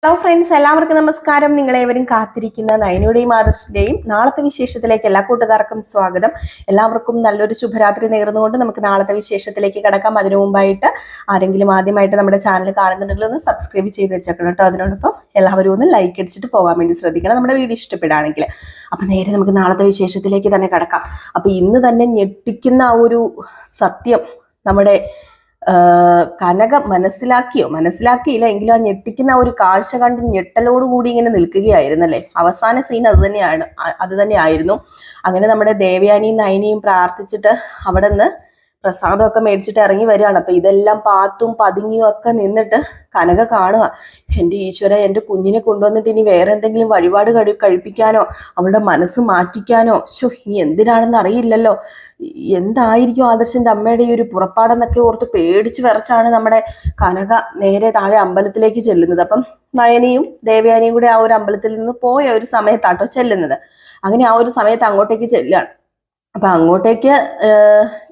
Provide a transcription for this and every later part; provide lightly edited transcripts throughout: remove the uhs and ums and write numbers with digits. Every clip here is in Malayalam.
ഹലോ ഫ്രണ്ട്സ്, എല്ലാവർക്കും നമസ്കാരം. നിങ്ങളേവരും കാത്തിരിക്കുന്ന നയനയുടെയും ആദർശിന്റെയും നാളത്തെ വിശേഷത്തിലേക്ക് എല്ലാ കൂട്ടുകാർക്കും സ്വാഗതം. എല്ലാവർക്കും നല്ലൊരു ശുഭരാത്രി നേർന്നുകൊണ്ട് നമുക്ക് നാളത്തെ വിശേഷത്തിലേക്ക് കിടക്കാം. അതിനു മുമ്പായിട്ട് ആരെങ്കിലും ആദ്യമായിട്ട് നമ്മുടെ ചാനൽ കാണുന്നുണ്ടെങ്കിൽ ഒന്ന് സബ്സ്ക്രൈബ് ചെയ്ത് വെച്ചേക്കണം കേട്ടോ. അതിനോടൊപ്പം എല്ലാവരും ഒന്ന് ലൈക്ക് അടിച്ചിട്ട് പോകാൻ വേണ്ടി ശ്രദ്ധിക്കണം, നമ്മുടെ വീഡിയോ ഇഷ്ടപ്പെടുകയാണെങ്കിൽ. അപ്പം നേരെ നമുക്ക് നാളത്തെ വിശേഷത്തിലേക്ക് തന്നെ കിടക്കാം. അപ്പം ഇന്ന് തന്നെ ഞെട്ടിക്കുന്ന ആ ഒരു സത്യം നമ്മുടെ കനക മനസ്സിലാക്കിയില്ല എങ്കിലും ആ ഞെട്ടിക്കുന്ന ഒരു കാഴ്ച കണ്ട് ഞെട്ടലോടുകൂടി ഇങ്ങനെ നിൽക്കുകയായിരുന്നല്ലേ. അവസാന സീൻ അത് തന്നെയായിരുന്നു. അങ്ങനെ നമ്മുടെ ദേവയാനിയും നയനിയും പ്രാർത്ഥിച്ചിട്ട് അവിടെ നിന്ന് പ്രസാദമൊക്കെ മേടിച്ചിട്ട് ഇറങ്ങി വരികയാണ്. അപ്പൊ ഇതെല്ലാം പാത്തും പതുങ്ങിയും ഒക്കെ നിന്നിട്ട് കനക കാണുക, എൻ്റെ ഈശ്വര, എൻ്റെ കുഞ്ഞിനെ കൊണ്ടുവന്നിട്ട് ഇനി വേറെ എന്തെങ്കിലും വഴിപാട് കഴിപ്പിക്കാനോ അവളുടെ മനസ്സ് മാറ്റിക്കാനോ ഇനി എന്തിനാണെന്ന് അറിയില്ലല്ലോ. എന്തായിരിക്കും ആദർശന്റെ അമ്മയുടെ ഈ ഒരു പുറപ്പാടെന്നൊക്കെ ഓർത്ത് പേടിച്ച് വിറച്ചാണ് നമ്മുടെ കനക നേരെ താഴെ അമ്പലത്തിലേക്ക് ചെല്ലുന്നത്. അപ്പം നയനിയും ദേവയാനിയും കൂടെ ആ ഒരു അമ്പലത്തിൽ നിന്ന് പോയ ഒരു സമയത്താട്ടോ ചെല്ലുന്നത്. അങ്ങനെ ആ ഒരു സമയത്ത് അങ്ങോട്ടേക്ക് ചെല്ലുകയാണ്. അപ്പൊ അങ്ങോട്ടേക്ക്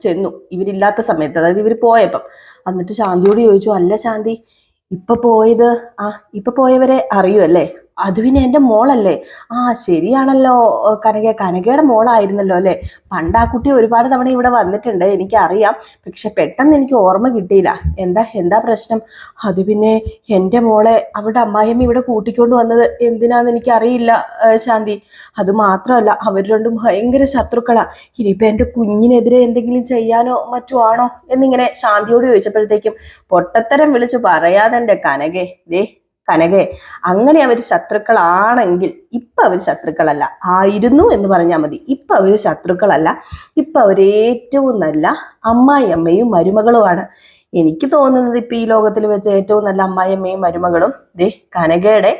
ചെന്നു ഇവരില്ലാത്ത സമയത്ത്, അതായത് ഇവർ പോയപ്പം. എന്നിട്ട് ശാന്തിയോട് ചോദിച്ചു, അല്ല ശാന്തി, ഇപ്പൊ പോയവരെ അറിയുമല്ലേ? അത് പിന്നെ എൻ്റെ മോളല്ലേ? ശരിയാണല്ലോ, കനകയുടെ മോളായിരുന്നല്ലോ അല്ലേ? പണ്ട് ആ കുട്ടി ഒരുപാട് തവണ ഇവിടെ വന്നിട്ടുണ്ട്, എനിക്കറിയാം. പക്ഷെ പെട്ടെന്ന് എനിക്ക് ഓർമ്മ കിട്ടിയില്ല. എന്താ പ്രശ്നം? അത് പിന്നെ എൻ്റെ മോളെ അവരുടെ അമ്മായിയമ്മ ഇവിടെ കൂട്ടിക്കൊണ്ട് വന്നത് എന്തിനാന്ന് എനിക്കറിയില്ല ശാന്തി. അത് മാത്രമല്ല, അവർ രണ്ടും ഭയങ്കര ശത്രുക്കളാ. ഇനിയിപ്പൊ എൻ്റെ കുഞ്ഞിനെതിരെ എന്തെങ്കിലും ചെയ്യാനോ മറ്റോ ആണോ എന്നിങ്ങനെ ശാന്തിയോട് ചോദിച്ചപ്പോഴത്തേക്കും, പൊട്ടത്തരം വിളിച്ചു പറയാതെ എൻ്റെ കനകെ, അങ്ങനെ അവർ ശത്രുക്കളാണെങ്കിൽ ഇപ്പൊ അവർ ശത്രുക്കളല്ല, ആയിരുന്നു എന്ന് പറഞ്ഞാൽ മതി. ഇപ്പൊ അവർ ശത്രുക്കളല്ല, ഇപ്പൊ അവർ ഏറ്റവും നല്ല അമ്മായിയമ്മയും മരുമകളുമാണ്. എനിക്ക് തോന്നുന്നത് ഇപ്പൊ ഈ ലോകത്തിൽ വെച്ച് ഏറ്റവും നല്ല അമ്മായിയമ്മയും മരുമകളും കനകയുടെ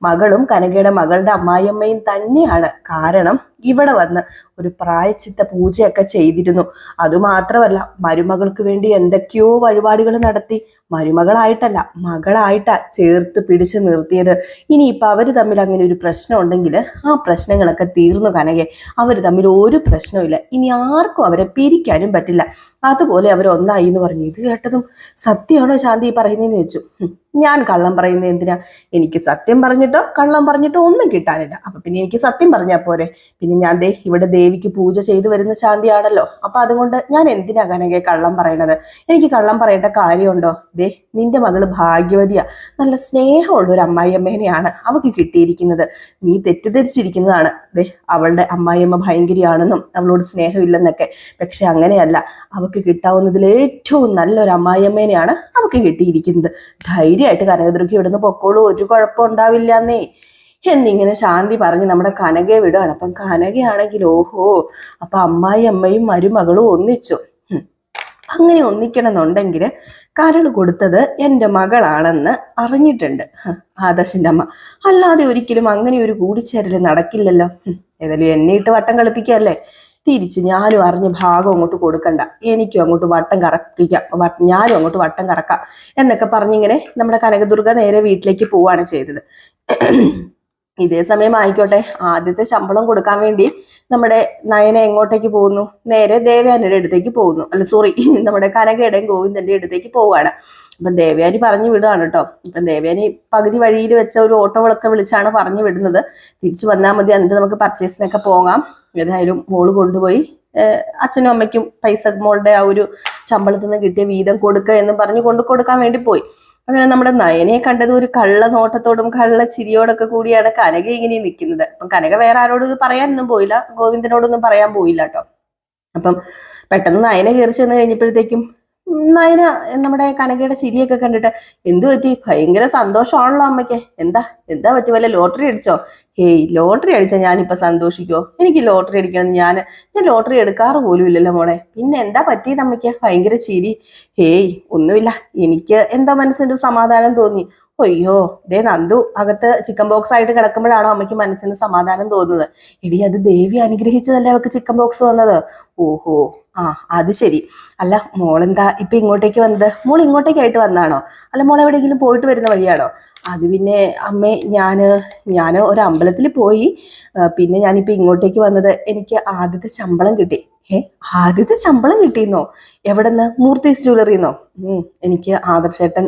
മകളും കനകയുടെ മകളുടെ അമ്മായിയമ്മയും തന്നെയാണ്. കാരണം ഇവിടെ വന്ന് ഒരു പ്രായച്ചിത്ത പൂജയൊക്കെ ചെയ്തിരുന്നു. അതുമാത്രമല്ല, മരുമകൾക്ക് വേണ്ടി എന്തൊക്കെയോ വഴിപാടുകൾ നടത്തി. മരുമകളായിട്ടല്ല, മകളായിട്ടാ ചേർത്ത് പിടിച്ചു നിർത്തിയത്. ഇനിയിപ്പൊ അവര് തമ്മിൽ അങ്ങനെ ഒരു പ്രശ്നം ഉണ്ടെങ്കിൽ ആ പ്രശ്നങ്ങളൊക്കെ തീർന്നു കനകെ. അവർ തമ്മിൽ ഒരു പ്രശ്നമില്ല, ഇനി ആർക്കും അവരെ പിരിക്കാനും പറ്റില്ല. അതുപോലെ അവർ ഒന്നായി എന്ന് പറഞ്ഞു. ഇത് കേട്ടതും, സത്യമാണോ ശാന്തി പറയുന്നതെന്ന് ചോദിച്ചു. ഞാൻ കള്ളം പറയുന്നത് എന്തിനാ? എനിക്ക് സത്യം പറഞ്ഞിട്ടോ കള്ളം പറഞ്ഞിട്ടോ ഒന്നും കിട്ടാനില്ല. അപ്പൊ പിന്നെ എനിക്ക് സത്യം പറഞ്ഞാൽ പോരെ? പിന്നെ ഞാൻ ഇവിടെ ദേവിക്ക് പൂജ ചെയ്തു വരുന്ന ശാന്തിയാണല്ലോ. അപ്പൊ അതുകൊണ്ട് ഞാൻ എന്തിനാ കനകെ കള്ളം പറയണത്? എനിക്ക് കള്ളം പറയേണ്ട കാര്യമുണ്ടോ? നിന്റെ മകള് ഭാഗ്യവതിയാ. നല്ല സ്നേഹമുള്ള ഒരു അമ്മായിയമ്മേനെയാണ് അവൾക്ക് കിട്ടിയിരിക്കുന്നത്. നീ തെറ്റിദ്ധരിച്ചിരിക്കുന്നതാണ് അവളുടെ അമ്മായിയമ്മ ഭയങ്കരിയാണെന്നും അവളോട് സ്നേഹമില്ലെന്നൊക്കെ. പക്ഷെ അങ്ങനെയല്ല, അവൾക്ക് കിട്ടാവുന്നതിൽ ഏറ്റവും നല്ലൊരു അമ്മായിയമ്മേനെയാണ് അവൾക്ക് കിട്ടിയിരിക്കുന്നത്. ധൈര്യമായിട്ട് കനകദുർഗ ഇവിടുന്ന് പൊക്കോളൂ, ഒരു കുഴപ്പം ഉണ്ടാവില്ലെന്നേ എന്നിങ്ങനെ ശാന്തി പറഞ്ഞ് നമ്മുടെ കനകയെ വിടുകയാണ്. അപ്പം കനകയാണെങ്കിൽ ഓഹോ, അപ്പൊ അമ്മായിയമ്മയും മരുമകളും ഒന്നിച്ചു. അങ്ങനെ ഒന്നിക്കണമെന്നുണ്ടെങ്കിൽ കരൾ കൊടുത്തത് എൻ്റെ മകളാണെന്ന് അറിഞ്ഞിട്ടുണ്ട് ആദർശിൻ്റെ അമ്മ. അല്ലാതെ ഒരിക്കലും അങ്ങനെ ഒരു കൂടിച്ചേരൽ നടക്കില്ലല്ലോ. ഏതായാലും എന്നെ ഇട്ട് വട്ടം കളിപ്പിക്കല്ലേ. തിരിച്ച് ഞാനും അറിഞ്ഞ് ഭാഗം അങ്ങോട്ട് കൊടുക്കണ്ട, എനിക്കും അങ്ങോട്ട് വട്ടം കറക്കിക്കാം, ഞാനും അങ്ങോട്ട് വട്ടം കറക്കാം എന്നൊക്കെ പറഞ്ഞിങ്ങനെ നമ്മുടെ കനകദുർഗ നേരെ വീട്ടിലേക്ക് പോവുകയാണ് ചെയ്തത്. ഇതേ സമയം ആയിക്കോട്ടെ, ആദ്യത്തെ ശമ്പളം കൊടുക്കാൻ വേണ്ടി നമ്മുടെ നയന എങ്ങോട്ടേക്ക് പോകുന്നു? നേരെ ദേവയാനിയുടെ അടുത്തേക്ക് പോകുന്നു. നമ്മുടെ കനകയുടെയും ഗോവിന്ദന്റെ അടുത്തേക്ക് പോവുകയാണ്. അപ്പൊ ദേവയാനി പറഞ്ഞു വിടുകയാണ് കേട്ടോ. ഇപ്പൊ ദേവയാനി പകുതി വഴിയിൽ വെച്ച ഒരു ഓട്ടോകളൊക്കെ വിളിച്ചാണ് പറഞ്ഞു വിടുന്നത്. തിരിച്ചു വന്നാൽ മതി, എന്നിട്ട് നമുക്ക് പർച്ചേസിനൊക്കെ പോകാം. ഏതായാലും മോള് കൊണ്ടുപോയി അച്ഛനും അമ്മയ്ക്കും പൈസ മോളുടെ ആ ഒരു ശമ്പളത്തിൽ നിന്ന് കിട്ടിയ വീതം കൊടുക്കുക എന്ന് പറഞ്ഞു കൊടുക്കാൻ വേണ്ടി പോയി. അങ്ങനെ നമ്മുടെ നയനയെ കണ്ടത് ഒരു കള്ള നോട്ടത്തോടും കള്ള ചിരിയോടൊക്കെ കൂടിയാണ് കനക ഇങ്ങനെ നിൽക്കുന്നത്. അപ്പം കനക വേറെ ആരോടും ഇത് പറയാനൊന്നും പോയില്ല, ഗോവിന്ദനോടൊന്നും പറയാൻ പോയില്ല കേട്ടോ. അപ്പം പെട്ടെന്ന് നയന കയറി ചെന്ന് കഴിഞ്ഞപ്പോഴത്തേക്കും നയന നമ്മുടെ കനകയുടെ ചിരിയൊക്കെ കണ്ടിട്ട്, എന്തു പറ്റി? ഭയങ്കര സന്തോഷമാണല്ലോ അമ്മയ്ക്ക്. എന്താ പറ്റി? വല്ല ലോട്ടറി അടിച്ചോ? ലോട്ടറി അടിച്ചാൽ ഞാനിപ്പോ സന്തോഷിക്കോ? എനിക്ക് ലോട്ടറി അടിക്കണം, ഞാൻ ലോട്ടറി എടുക്കാറ് പോലും ഇല്ലല്ലോ മോളെ. പിന്നെ എന്താ പറ്റിയത് അമ്മയ്ക്ക്? ഭയങ്കര ചിരി. ഒന്നുമില്ല, എനിക്ക് എന്താ മനസ്സിന്റെ സമാധാനം തോന്നി. അയ്യോ, നന്ദു അകത്ത് ചിക്കൻ ബോക്സ് ആയിട്ട് കിടക്കുമ്പോഴാണോ അമ്മയ്ക്ക് മനസ്സിന് സമാധാനം തോന്നുന്നത്? അത് ദേവി അനുഗ്രഹിച്ചതല്ലേ അവക്ക് ചിക്കൻ ബോക്സ് വന്നത്? ഓഹോ, അത് ശരി. അല്ല, മോളെന്താ ഇപ്പൊ ഇങ്ങോട്ടേക്ക് വന്നത്? മോൾ ഇങ്ങോട്ടേക്കായിട്ട് വന്നാണോ? അല്ല, മോൾ എവിടെയെങ്കിലും പോയിട്ട് വരുന്ന വഴിയാണോ? അത് പിന്നെ അമ്മേ, ഞാൻ ഒരു അമ്പലത്തിൽ പോയി, പിന്നെ ഞാനിപ്പോ ഇങ്ങോട്ടേക്ക് വന്നത്. എനിക്ക് ആദ്യത്തെ ശമ്പളം കിട്ടി. ആദ്യത്തെ ശമ്പളം കിട്ടിയെന്നോ? എവിടെന്ന്? മൂർത്തീസ് ജ്വല്ലറിന്നോ? എനിക്ക് ആദർശേട്ടൻ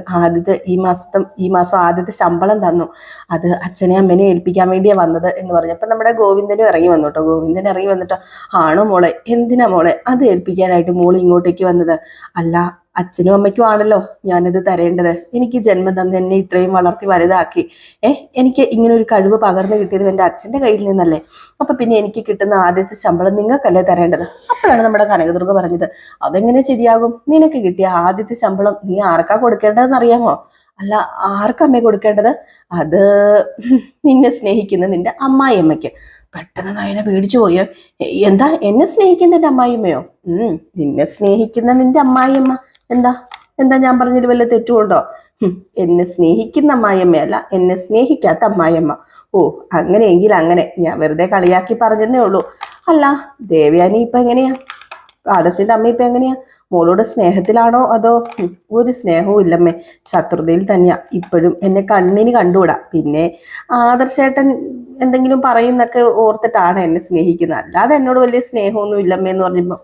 ഈ മാസം ആദ്യത്തെ ശമ്പളം തന്നു, അത് അച്ഛനെ അമ്മനെ ഏൽപ്പിക്കാൻ വേണ്ടിയാണ് വന്നത് എന്ന് പറഞ്ഞു. അപ്പം നമ്മുടെ ഗോവിന്ദനും ഇറങ്ങി വന്നു കേട്ടോ. ഗോവിന്ദൻ ഇറങ്ങി വന്നിട്ട്, ആണോ മോളെ, എന്തിനാ മോളെ അത് ഏൽപ്പിക്കാനായിട്ട് മോൾ ഇങ്ങോട്ടേക്ക് വന്നത്? അല്ല, അച്ഛനും അമ്മയ്ക്കും ആണല്ലോ ഞാനത് തരേണ്ടത്. എനിക്ക് ജന്മം തന്ന് എന്നെ ഇത്രയും വളർത്തി വലുതാക്കി. എനിക്ക് ഇങ്ങനെ ഒരു കഴിവ് പകർന്നു കിട്ടിയത് എൻ്റെ അച്ഛൻ്റെ കയ്യിൽ നിന്നല്ലേ. അപ്പൊ പിന്നെ എനിക്ക് കിട്ടുന്ന ആദ്യത്തെ ശമ്പളം നിങ്ങൾക്കല്ലേ തരേണ്ടത്. അപ്പോഴാണ് നമ്മുടെ കനകദുർഗ പറഞ്ഞത്, അതെങ്ങനെ ശരിയാകും? നിനക്ക് കിട്ടിയ ആദ്യത്തെ ശമ്പളം നീ ആർക്കാ കൊടുക്കേണ്ടതെന്ന് അറിയാമോ? അല്ല, ആർക്കമ്മേ കൊടുക്കേണ്ടത്? അത് നിന്നെ സ്നേഹിക്കുന്ന നിന്റെ അമ്മായിയമ്മയ്ക്ക്. പെട്ടെന്ന് നയന പേടിച്ചു പോയോ. എന്താ, എന്നെ സ്നേഹിക്കുന്ന എൻ്റെ അമ്മായിയമ്മയോ? നിന്നെ സ്നേഹിക്കുന്ന നിന്റെ അമ്മായിയമ്മ. എന്താ എന്താ ഞാൻ പറഞ്ഞതിൽ വല്ല തെറ്റുകൊണ്ടോ? എന്നെ സ്നേഹിക്കുന്ന അമ്മായിയമ്മയല്ല, എന്നെ സ്നേഹിക്കാത്ത അമ്മായിയമ്മ. ഓ, അങ്ങനെയെങ്കിൽ അങ്ങനെ, ഞാൻ വെറുതെ കളിയാക്കി പറഞ്ഞതേ ഉള്ളൂ. അല്ല, ദേവയാനി ഇപ്പൊ എങ്ങനെയാ? ആദർശിന്റെ അമ്മ ഇപ്പൊ എങ്ങനെയാ? മോളോട് സ്നേഹത്തിലാണോ അതോ? ഒരു സ്നേഹവും ഇല്ലമ്മേ, ശത്രുതയിൽ തന്നെയാ. ഇപ്പോഴും എന്നെ കണ്ണിന് കണ്ടുകൂടാ. പിന്നെ ആദർശേട്ടൻ എന്തെങ്കിലും പറയുന്നൊക്കെ ഓർത്തിട്ടാണ് എന്നെ സ്നേഹിക്കുന്നത്, അല്ലാതെ എന്നോട് വലിയ സ്നേഹമൊന്നും ഇല്ലമ്മേ എന്ന് പറഞ്ഞപ്പോ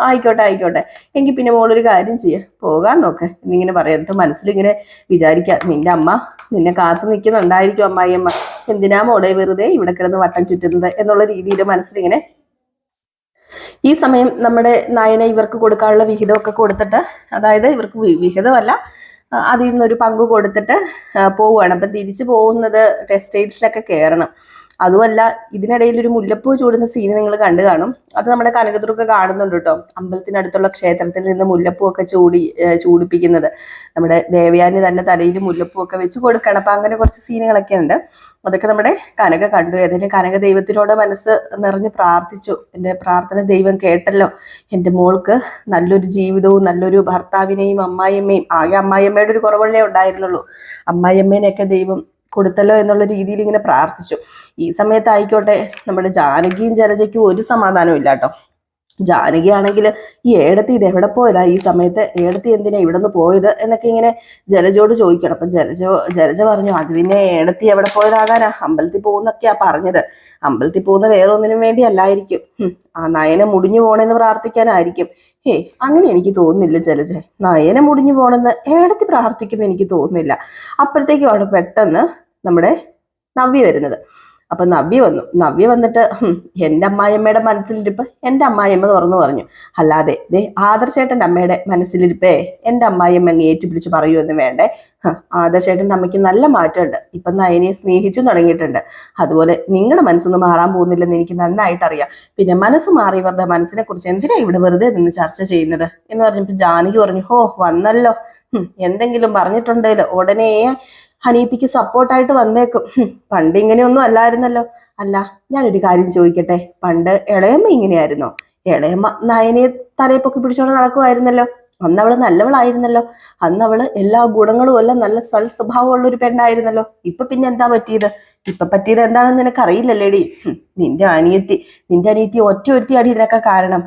ആയിക്കോട്ടെ ആയിക്കോട്ടെ, എങ്കിൽ പിന്നെ മോളൊരു കാര്യം പോകാൻ നോക്ക് എന്നിങ്ങനെ പറയാം. മനസ്സിലിങ്ങനെ വിചാരിക്കാം, നിന്റെ അമ്മ നിന്നെ കാത്തു നിൽക്കുന്നുണ്ടായിരിക്കും അമ്മായിയമ്മ, എന്തിനാ മോളെ വെറുതെ ഇവിടെ കിടന്ന് വട്ടം ചുറ്റുന്നത് എന്നുള്ള രീതിയിൽ മനസ്സിലിങ്ങനെ. ഈ സമയം നമ്മുടെ നയന ഇവർക്ക് കൊടുക്കാനുള്ള വിഹിതമൊക്കെ കൊടുത്തിട്ട്, അതായത് ഇവർക്ക് വിഹിതമല്ല, അതിൽ നിന്നൊരു പങ്ക് കൊടുത്തിട്ട് പോവുകയാണ്. അപ്പം തിരിച്ചു പോകുന്നത് ടെക്സ്റ്റൈൽസിലൊക്കെ കയറണം. അതുമല്ല, ഇതിനിടയിൽ ഒരു മുല്ലപ്പൂ ചൂടുന്ന സീന് നിങ്ങൾ കണ്ടു കാണും. അത് നമ്മുടെ കനകദുർഗ കാണുന്നുണ്ട് കേട്ടോ. അമ്പലത്തിനടുത്തുള്ള ക്ഷേത്രത്തിൽ നിന്ന് മുല്ലപ്പൂ ഒക്കെ ചൂടിപ്പിക്കുന്നത് നമ്മുടെ ദേവയാനി തന്നെ തലയിൽ മുല്ലപ്പൂ ഒക്കെ വെച്ച് കൊടുക്കണം. അപ്പം അങ്ങനെ കുറച്ച് സീനുകളൊക്കെ ഉണ്ട്. അതൊക്കെ നമ്മുടെ കനക കണ്ടു. ഏതായാലും കനക ദൈവത്തിനോട് മനസ്സ് നിറഞ്ഞ് പ്രാർത്ഥിച്ചു. എൻ്റെ പ്രാർത്ഥന ദൈവം കേട്ടല്ലോ. എൻ്റെ മോൾക്ക് നല്ലൊരു ജീവിതവും നല്ലൊരു ഭർത്താവിനെയും അമ്മായിയമ്മയും, ആകെ അമ്മായിയമ്മയുടെ ഒരു കുറവല്ലേ ഉണ്ടായിരുന്നുള്ളൂ, അമ്മായിയമ്മേനെയൊക്കെ ദൈവം കൊടുത്തല്ലോ എന്നുള്ള രീതിയിൽ ഇങ്ങനെ പ്രാർത്ഥിച്ചു. ഈ സമയത്തായിക്കോട്ടെ നമ്മുടെ ജാനകിയും ജലജയ്ക്കും ഒരു സമാധാനവും ഇല്ല കേട്ടോ. ജാനകി ആണെങ്കിൽ ഈ ഏടത്തി ഇത് എവിടെ പോയതാ ഈ സമയത്ത്, ഏടത്തി എന്തിനാ ഇവിടെ നിന്ന് പോയത് എന്നൊക്കെ ഇങ്ങനെ ജലജയോട് ചോദിക്കണം. അപ്പം ജലജ പറഞ്ഞു, അത് പിന്നെ ഏടത്തി എവിടെ പോയതാകാനാ, അമ്പലത്തിൽ പോകുന്നൊക്കെയാ പറഞ്ഞത്. അമ്പലത്തിൽ പോകുന്ന വേറെ ഒന്നിനും വേണ്ടി അല്ലായിരിക്കും, ആ നയനെ മുടിഞ്ഞു പോണെന്ന് പ്രാർത്ഥിക്കാനായിരിക്കും. അങ്ങനെ എനിക്ക് തോന്നുന്നില്ല ജലജ, നയനെ മുടിഞ്ഞു പോണെന്ന് ഏടത്തി പ്രാർത്ഥിക്കുന്ന എനിക്ക് തോന്നുന്നില്ല. അപ്പോഴത്തേക്കുമാണ് പെട്ടെന്ന് നമ്മുടെ നവ്യ വരുന്നത്. അപ്പൊ നവ്യ വന്നിട്ട് എൻ്റെ അമ്മായിയമ്മയുടെ മനസ്സിലിരിപ്പ് എൻ്റെ അമ്മായിയമ്മ തുറന്നു പറഞ്ഞു. അല്ലാതെ ആദർശേട്ടൻ്റെ അമ്മയുടെ മനസ്സിലിരിപ്പേ എൻ്റെ അമ്മായിയമ്മ അങ്ങ് ഏറ്റുപിടിച്ച് പറയുമെന്ന് വേണ്ടേ. ആദർശേട്ടൻ്റെ അമ്മയ്ക്ക് നല്ല മാറ്റമുണ്ട്, ഇപ്പം നയനെ സ്നേഹിച്ചു തുടങ്ങിയിട്ടുണ്ട്. അതുപോലെ നിങ്ങളുടെ മനസ്സൊന്നും മാറാൻ പോകുന്നില്ലെന്ന് എനിക്ക് നന്നായിട്ട് അറിയാം. പിന്നെ മനസ്സ് മാറിയവരുടെ മനസ്സിനെ കുറിച്ച് എന്തിനാ ഇവിടെ വെറുതെ നിന്ന് ചർച്ച ചെയ്യുന്നത് എന്ന് പറഞ്ഞപ്പോൾ ജാനകി പറഞ്ഞു, വന്നല്ലോ, എന്തെങ്കിലും പറഞ്ഞിട്ടുണ്ടല്ലോ ഉടനെ അനീതിക്ക് സപ്പോർട്ടായിട്ട് വന്നേക്കും. പണ്ട് ഇങ്ങനെയൊന്നും അല്ലായിരുന്നല്ലോ. അല്ല, ഞാനൊരു കാര്യം ചോദിക്കട്ടെ, പണ്ട് ഇളയമ്മ ഇങ്ങനെയായിരുന്നോ? ഇളയമ്മ നയനെ തലയെ പൊക്കി പിടിച്ചോണ്ട് നടക്കുമായിരുന്നല്ലോ. അന്ന് അവള് നല്ലവളായിരുന്നല്ലോ. അന്ന് അവള് എല്ലാ ഗുണങ്ങളും എല്ലാം നല്ല സൽസ്വഭാവമുള്ള ഒരു പെണ്ണായിരുന്നല്ലോ. ഇപ്പൊ പിന്നെ എന്താ പറ്റിയത്? ഇപ്പൊ പറ്റിയത് എന്താണെന്ന് നിനക്ക് അറിയില്ലല്ലേടി. നിന്റെ അനിയത്തി ഒറ്റ ഒരുത്തിയാടി ഇതിനൊക്കെ കാരണം.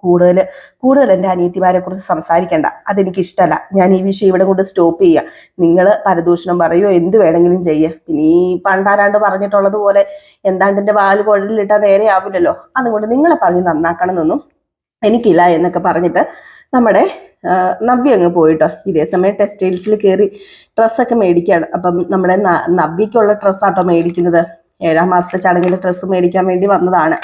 കൂടുതൽ എൻ്റെ അനിയത്തിമാരെ കുറിച്ച് സംസാരിക്കേണ്ട, അതെനിക്ക് ഇഷ്ടമല്ല. ഞാൻ ഈ വിഷയം ഇവിടെ കൊണ്ട് സ്റ്റോപ്പ് ചെയ്യുക. നിങ്ങൾ പരദൂഷണം പറയുകയോ എന്ത് വേണമെങ്കിലും ചെയ്യുക. ഇനി പണ്ടാരാണ്ട് പറഞ്ഞിട്ടുള്ളത് പോലെ എന്താണ്ട് എൻ്റെ വാല് കുഴലിലിട്ടാൽ നേരെ ആവില്ലല്ലോ. അതുകൊണ്ട് നിങ്ങളെ പറഞ്ഞ് നന്നാക്കണം എന്നൊന്നും എനിക്കില്ല എന്നൊക്കെ പറഞ്ഞിട്ട് നമ്മുടെ നവ്യ അങ്ങ് പോയിട്ടോ. ഇതേ സമയം ടെക്സ്റ്റൈൽസിൽ കയറി ഡ്രസ്സൊക്കെ മേടിക്കുകയാണ്. അപ്പം നമ്മുടെ നവ്യക്കുള്ള ഡ്രസ്സാട്ടോ മേടിക്കുന്നത്. 7ാം മാസത്തെ ചടങ്ങിൽ ഡ്രസ്സ് മേടിക്കാൻ വേണ്ടി വന്നതാണ്.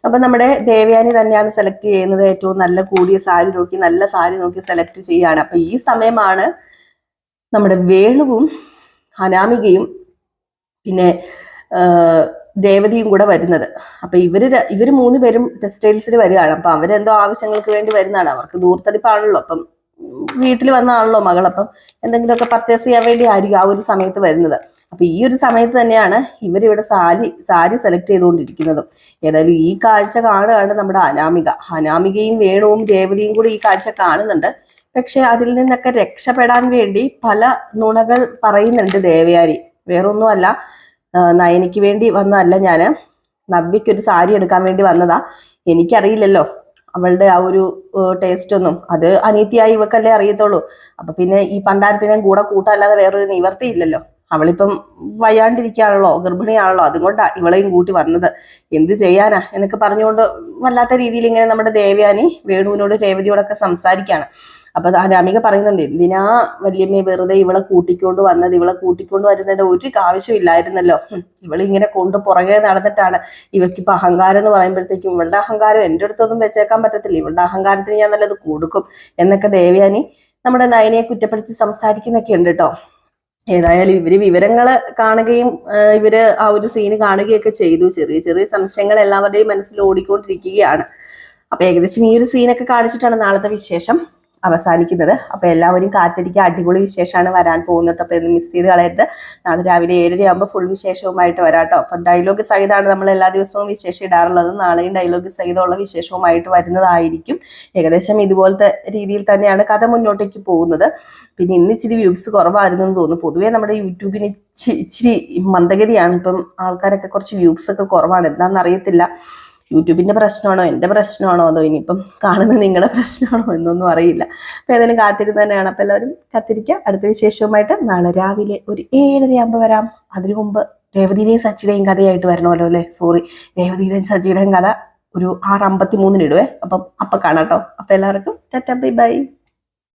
അപ്പൊ നമ്മുടെ ദേവയാനി തന്നെയാണ് സെലക്ട് ചെയ്യുന്നത്. ഏറ്റവും നല്ല കൂടിയ സാരി നോക്കി, നല്ല സാരി നോക്കി സെലക്ട് ചെയ്യാണ്. അപ്പൊ ഈ സമയമാണ് നമ്മുടെ വേണുവും അനാമികയും പിന്നെ രേവതിയും കൂടെ വരുന്നത്. അപ്പൊ ഇവര് 3 പേരും ടെക്സ്റ്റൈൽസിൽ വരികയാണ്. അപ്പൊ അവരെന്തോ ആവശ്യങ്ങൾക്ക് വേണ്ടി വരുന്നതാണ്. അവർക്ക് ദൂർത്തടിപ്പാണല്ലോ. അപ്പം വീട്ടിൽ വന്നതാണല്ലോ മകൾ. അപ്പം എന്തെങ്കിലുമൊക്കെ പർച്ചേസ് ചെയ്യാൻ വേണ്ടി ആയിരിക്കും ആ ഒരു സമയത്ത് വരുന്നത്. അപ്പൊ ഈ ഒരു സമയത്ത് തന്നെയാണ് ഇവരിവിടെ സാരി സെലക്ട് ചെയ്തുകൊണ്ടിരിക്കുന്നതും. ഏതായാലും ഈ കാഴ്ച കാണുകയാണ് നമ്മുടെ അനാമികയും വേണുവും രേവതിയും കൂടി ഈ കാഴ്ച കാണുന്നുണ്ട്. പക്ഷെ അതിൽ നിന്നൊക്കെ രക്ഷപ്പെടാൻ വേണ്ടി പല നുണകൾ പറയുന്നുണ്ട് ദേവയാനി. വേറൊന്നുമല്ല, നയനിക്ക് വേണ്ടി വന്നതല്ല ഞാന്, നവ്യക്കൊരു സാരി എടുക്കാൻ വേണ്ടി വന്നതാ. എനിക്കറിയില്ലല്ലോ അവളുടെ ആ ഒരു ടേസ്റ്റ് ഒന്നും, അത് അനീതിയായി ഇവക്കല്ലേ അറിയത്തുള്ളൂ. അപ്പൊ പിന്നെ ഈ പണ്ടാരത്തിനെ കൂടെ കൂട്ടല്ലാതെ വേറൊരു നിവർത്തി ഇല്ലല്ലോ. അവളിപ്പം വയ്യാണ്ടിരിക്കുകയാണല്ലോ, ഗർഭിണിയാണല്ലോ, അതുകൊണ്ടാണ് ഇവളെയും കൂട്ടി വന്നത്. എന്ത് ചെയ്യാനാ എന്നൊക്കെ പറഞ്ഞുകൊണ്ട് വല്ലാത്ത രീതിയിൽ ഇങ്ങനെ നമ്മുടെ ദേവയാനി വേണുവിനോട് രേവതിയോടൊക്കെ സംസാരിക്കുകയാണ്. അപ്പൊ രാമിക പറയുന്നുണ്ട്, എന്തിനാ വല്യമ്മയെ വെറുതെ ഇവളെ കൂട്ടിക്കൊണ്ട് വന്നത്, ഇവളെ കൂട്ടിക്കൊണ്ട് വരുന്നതിന്റെ ഒരു ആവശ്യമില്ലായിരുന്നല്ലോ, ഇവളിങ്ങനെ കൊണ്ട് പുറകെ നടന്നിട്ടാണ്. ഇവക്കിപ്പോ അഹങ്കാരം എന്ന് പറയുമ്പോഴത്തേക്കും ഇവളുടെ അഹങ്കാരം എൻ്റെ അടുത്തൊന്നും വെച്ചേക്കാൻ പറ്റത്തില്ല, ഇവളുടെ അഹങ്കാരത്തിന് ഞാൻ നല്ലത് കൊടുക്കും എന്നൊക്കെ ദേവയാനി നമ്മുടെ നയനയെ കുറ്റപ്പെടുത്തി സംസാരിക്കുന്നൊക്കെ ഉണ്ട് കേട്ടോ. ഏതായാലും ഇവര് വിവരങ്ങള് കാണുകയും ഇവര് ആ ഒരു സീന് കാണുകയൊക്കെ ചെയ്തു. ചെറിയ ചെറിയ സംശയങ്ങൾ എല്ലാവരുടെയും മനസ്സിൽ ഓടിക്കൊണ്ടിരിക്കുകയാണ്. അപ്പൊ ഏകദേശം ഈ ഒരു സീനൊക്കെ കാണിച്ചിട്ടാണ് നാളത്തെ വിശേഷം അവസാനിക്കുന്നത്. അപ്പൊ എല്ലാവരും കാത്തിരിക്കുക, അടിപൊളി വിശേഷമാണ് വരാൻ പോകുന്നത്. അപ്പൊ ഇത് മിസ് ചെയ്ത് കളയരുത്. നാളെ രാവിലെ 7:30 ആകുമ്പോൾ ഫുൾ വിശേഷവുമായിട്ട് വരാട്ടോ. അപ്പൊ ഡയലോഗ് സഹിതമാണ് നമ്മൾ എല്ലാ ദിവസവും വിശേഷം ഇടാറുള്ളത്. നാളെയും ഡയലോഗ് സഹിതമുള്ള വിശേഷവുമായിട്ട് വരുന്നതായിരിക്കും. ഏകദേശം ഇതുപോലത്തെ രീതിയിൽ തന്നെയാണ് കഥ മുന്നോട്ടേക്ക് പോകുന്നത്. പിന്നെ ഇന്ന് ഇച്ചിരി വ്യൂസ് കുറവായിരുന്നു എന്ന് തോന്നുന്നു. പൊതുവേ നമ്മുടെ യൂട്യൂബിന് ഇച്ചിരി മന്ദഗതിയാണ്. ഇപ്പം ആൾക്കാരൊക്കെ കുറച്ച് വ്യൂസ് ഒക്കെ കുറവാണ്. എന്താണെന്ന് അറിയത്തില്ല. യൂട്യൂബിന്റെ പ്രശ്നമാണോ എൻ്റെ പ്രശ്നമാണോ അതോ ഇനിയിപ്പം കാണുന്ന നിങ്ങളുടെ പ്രശ്നമാണോ എന്നൊന്നും അറിയില്ല. അപ്പൊ ഏതായാലും കാത്തിരുന്ന് തന്നെയാണ്. അപ്പൊ എല്ലാവരും കാത്തിരിക്കുക. അടുത്ത വിശേഷവുമായിട്ട് നാളെ രാവിലെ ഒരു 7:30 ആകുമ്പോൾ വരാം. അതിനു മുമ്പ് രേവതിയുടെയും സച്ചിയുടെയും കഥയായിട്ട് വരണമല്ലോ അല്ലേ. സോറി, രേവതിയുടെയും സച്ചിയുടെയും കഥ ഒരു 6:53 ഇടുവേ. അപ്പം കാണാം കേട്ടോ. അപ്പൊ എല്ലാവർക്കും ടാറ്റാ ബൈ ബൈ.